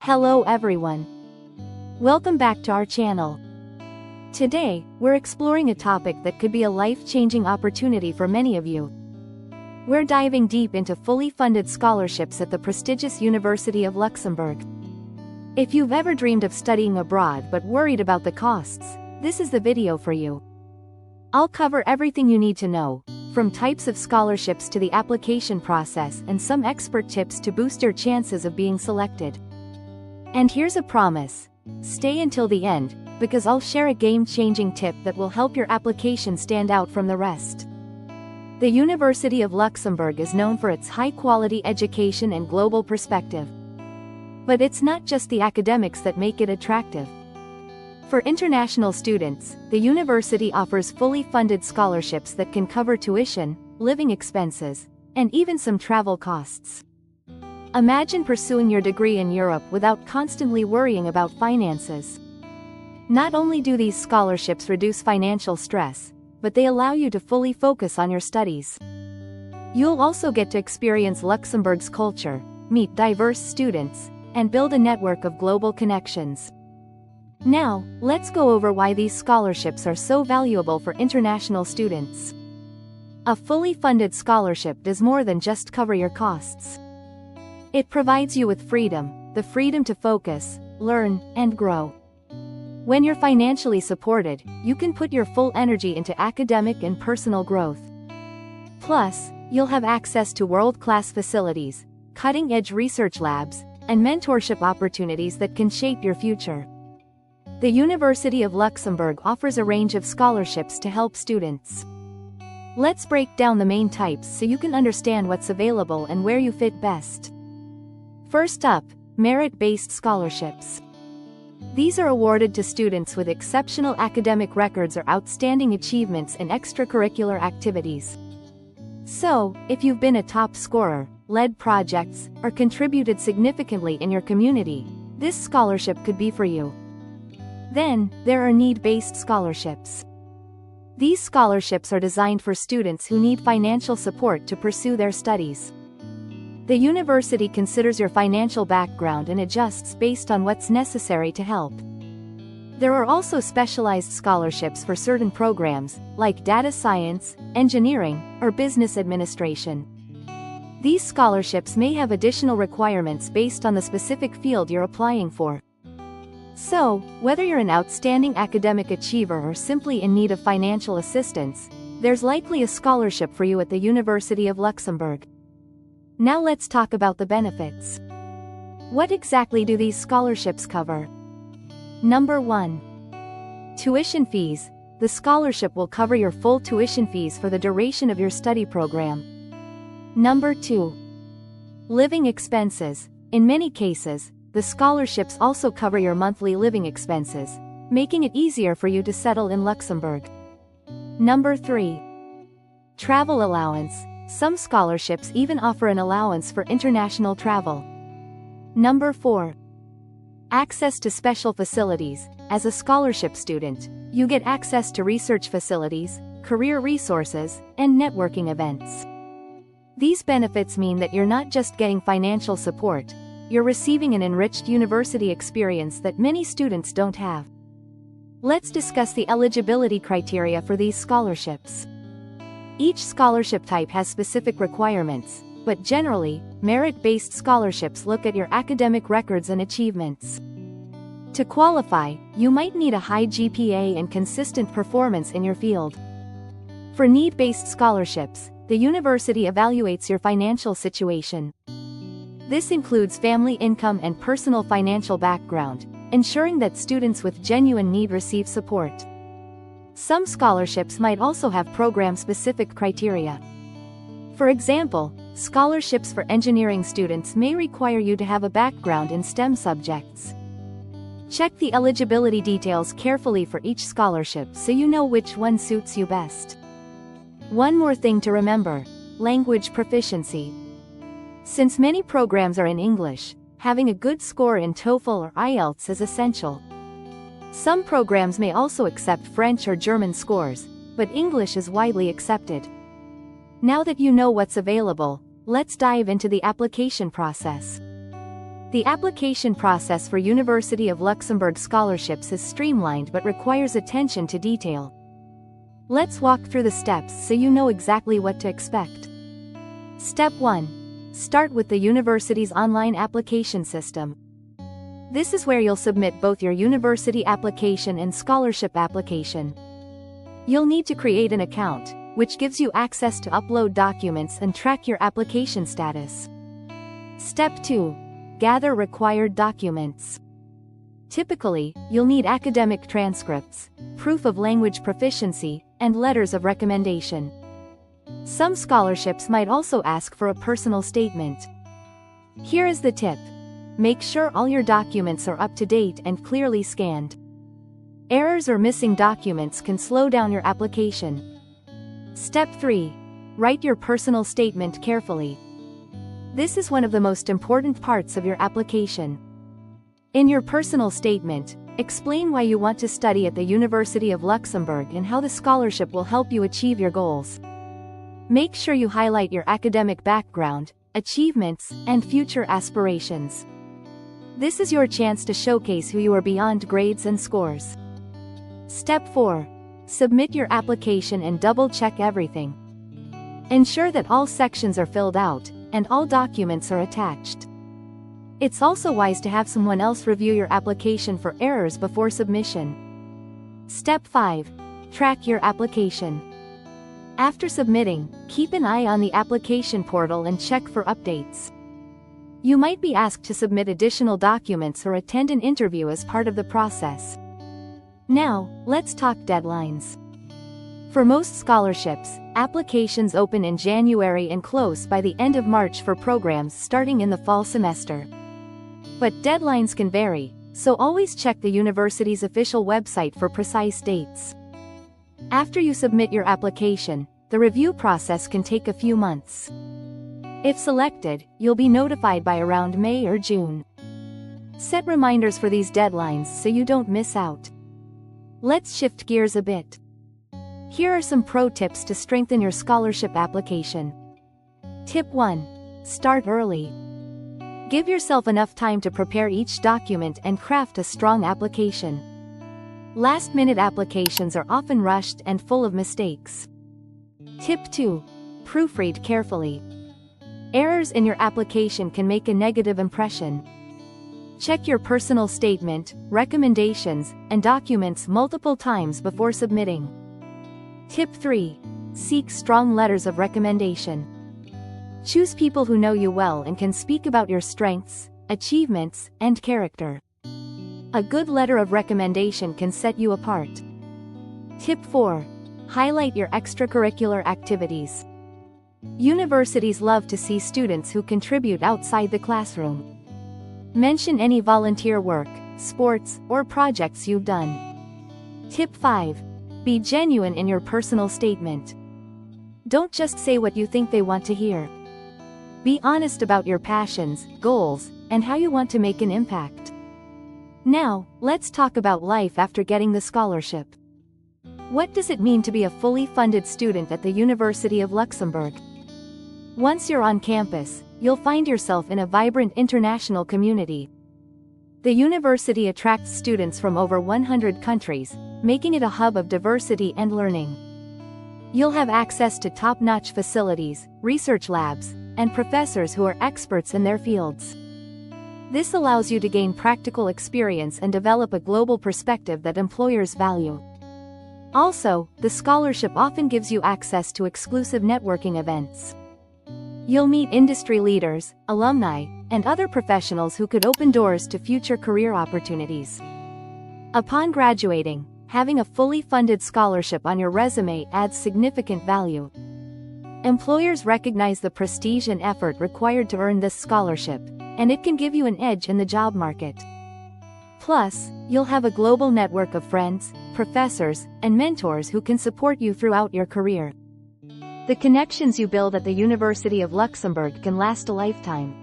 Hello everyone. Welcome back to our channel. Today, we're exploring a topic that could be a life-changing opportunity for many of you. We're diving deep into fully funded scholarships at the prestigious University of Luxembourg. If you've ever dreamed of studying abroad but worried about the costs, this is the video for you. I'll cover everything you need to know, from types of scholarships to the application process and some expert tips to boost your chances of being selected. And here's a promise. Stay until the end, because I'll share a game-changing tip that will help your application stand out from the rest. The University of Luxembourg is known for its high-quality education and global perspective. But it's not just the academics that make it attractive. For international students, the university offers fully funded scholarships that can cover tuition, living expenses, and even some travel costs. Imagine pursuing your degree in Europe without constantly worrying about finances. Not only do these scholarships reduce financial stress, but they allow you to fully focus on your studies. You'll also get to experience Luxembourg's culture, meet diverse students, and build a network of global connections. Now, let's go over why these scholarships are so valuable for international students. A fully funded scholarship does more than just cover your costs. It provides you with freedom, the freedom to focus, learn, and grow. When you're financially supported, you can put your full energy into academic and personal growth. Plus, you'll have access to world-class facilities, cutting-edge research labs, and mentorship opportunities that can shape your future. The University of Luxembourg offers a range of scholarships to help students. Let's break down the main types so you can understand what's available and where you fit best. First up, merit-based scholarships. These are awarded to students with exceptional academic records or outstanding achievements in extracurricular activities. So, if you've been a top scorer, led projects, or contributed significantly in your community, this scholarship could be for you. Then, there are need-based scholarships. These scholarships are designed for students who need financial support to pursue their studies. The university considers your financial background and adjusts based on what's necessary to help. There are also specialized scholarships for certain programs, like data science, engineering, or business administration. These scholarships may have additional requirements based on the specific field you're applying for. So, whether you're an outstanding academic achiever or simply in need of financial assistance, there's likely a scholarship for you at the University of Luxembourg. Now let's talk about the benefits. What exactly do these scholarships cover? Number 1. Tuition fees. The scholarship will cover your full tuition fees for the duration of your study program. Number 2. Living expenses. In many cases, the scholarships also cover your monthly living expenses, making it easier for you to settle in Luxembourg. Number 3. Travel allowance. Some scholarships even offer an allowance for international travel. Number 4. Access to special facilities. As a scholarship student, you get access to research facilities, career resources, and networking events. These benefits mean that you're not just getting financial support, you're receiving an enriched university experience that many students don't have. Let's discuss the eligibility criteria for these scholarships. Each scholarship type has specific requirements, but generally, merit-based scholarships look at your academic records and achievements. To qualify, you might need a high GPA and consistent performance in your field. For need-based scholarships, the university evaluates your financial situation. This includes family income and personal financial background, ensuring that students with genuine need receive support. Some scholarships might also have program-specific criteria. For example, scholarships for engineering students may require you to have a background in STEM subjects. Check the eligibility details carefully for each scholarship so you know which one suits you best. One more thing to remember: language proficiency. Since many programs are in English, having a good score in TOEFL or IELTS is essential. Some programs may also accept French or German scores, but English is widely accepted. Now that you know what's available, let's dive into the application process. The application process for University of Luxembourg scholarships is streamlined but requires attention to detail. Let's walk through the steps so you know exactly what to expect. Step 1. Start with the university's online application system. This is where you'll submit both your university application and scholarship application. You'll need to create an account, which gives you access to upload documents and track your application status. Step 2. Gather required documents. Typically, you'll need academic transcripts, proof of language proficiency, and letters of recommendation. Some scholarships might also ask for a personal statement. Here is the tip. Make sure all your documents are up to date and clearly scanned. Errors or missing documents can slow down your application. Step 3. Write your personal statement carefully. This is one of the most important parts of your application. In your personal statement, explain why you want to study at the University of Luxembourg and how the scholarship will help you achieve your goals. Make sure you highlight your academic background, achievements, and future aspirations. This is your chance to showcase who you are beyond grades and scores. Step 4. Submit your application and double-check everything. Ensure that all sections are filled out, and all documents are attached. It's also wise to have someone else review your application for errors before submission. Step 5. Track your application. After submitting, keep an eye on the application portal and check for updates. You might be asked to submit additional documents or attend an interview as part of the process. Now, let's talk deadlines. For most scholarships, applications open in January and close by the end of March for programs starting in the fall semester. But deadlines can vary, so always check the university's official website for precise dates. After you submit your application, the review process can take a few months. If selected, you'll be notified by around May or June. Set reminders for these deadlines so you don't miss out. Let's shift gears a bit. Here are some pro tips to strengthen your scholarship application. Tip 1. Start early. Give yourself enough time to prepare each document and craft a strong application. Last-minute applications are often rushed and full of mistakes. Tip 2. Proofread carefully. Errors in your application can make a negative impression. Check your personal statement, recommendations, and documents multiple times before submitting. Tip 3. Seek strong letters of recommendation. Choose people who know you well and can speak about your strengths, achievements, and character. A good letter of recommendation can set you apart. Tip 4. Highlight your extracurricular activities. Universities love to see students who contribute outside the classroom. Mention any volunteer work, sports, or projects you've done. Tip 5. Be genuine in your personal statement. Don't just say what you think they want to hear. Be honest about your passions, goals, and how you want to make an impact. Now, let's talk about life after getting the scholarship. What does it mean to be a fully funded student at the University of Luxembourg? Once you're on campus, you'll find yourself in a vibrant international community. The university attracts students from over 100 countries, making it a hub of diversity and learning. You'll have access to top-notch facilities, research labs, and professors who are experts in their fields. This allows you to gain practical experience and develop a global perspective that employers value. Also, the scholarship often gives you access to exclusive networking events. You'll meet industry leaders, alumni, and other professionals who could open doors to future career opportunities. Upon graduating, having a fully funded scholarship on your resume adds significant value. Employers recognize the prestige and effort required to earn this scholarship, and it can give you an edge in the job market. Plus, you'll have a global network of friends, professors, and mentors who can support you throughout your career. The connections you build at the University of Luxembourg can last a lifetime.